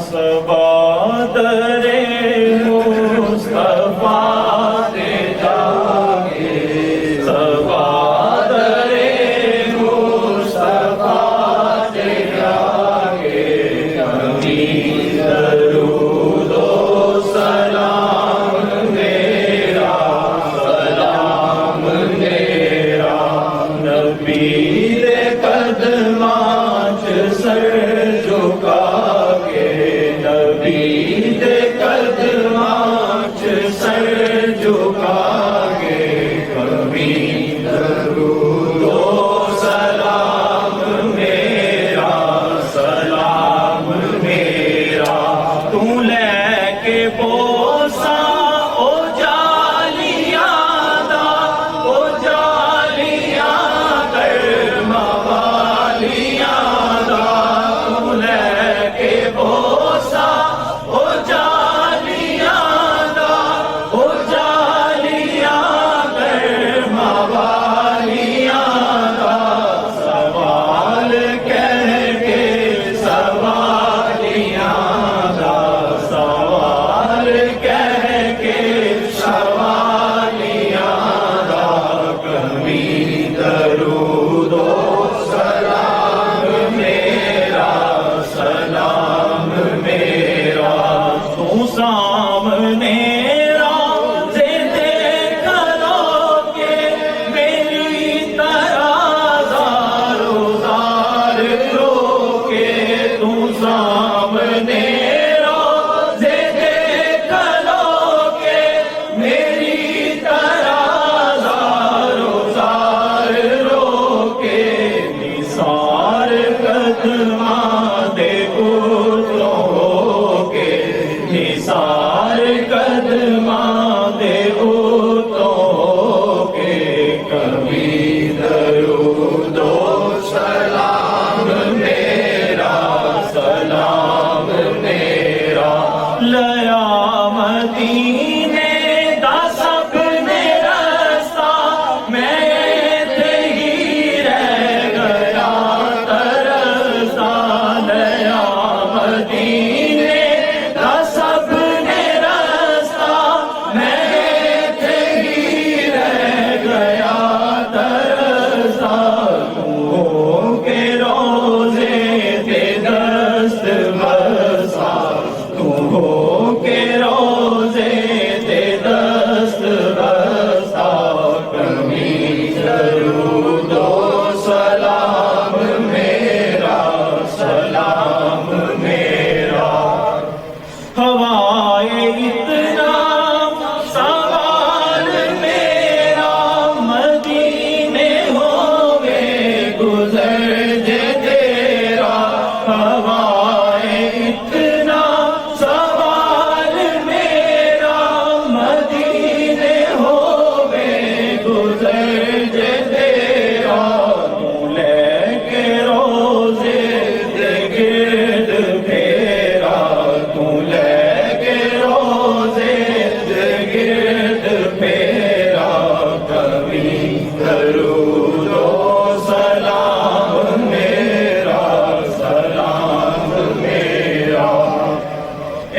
सबादरे मुस्तफा दे जागे, सबादरे मुस्तफा दे जागे। अमीन दरूदो सलाम मेरा, सलाम मेरा नबी दे कदमां च सर झुका, नबी दे कदमां च सर झुकागे। अमीन दरूदो सलाम मेरा, सलाम मेरा तू लैके बोसा ओ जालियां दा, ओ जालियां कर मवालियां दा। तू लैके बोसा ओ जालियां दा, ओ जालियां कर मवालियां दा। सवाल कह के सवालियां दा, सवाल कह के सवालियां दा। कमी दरूद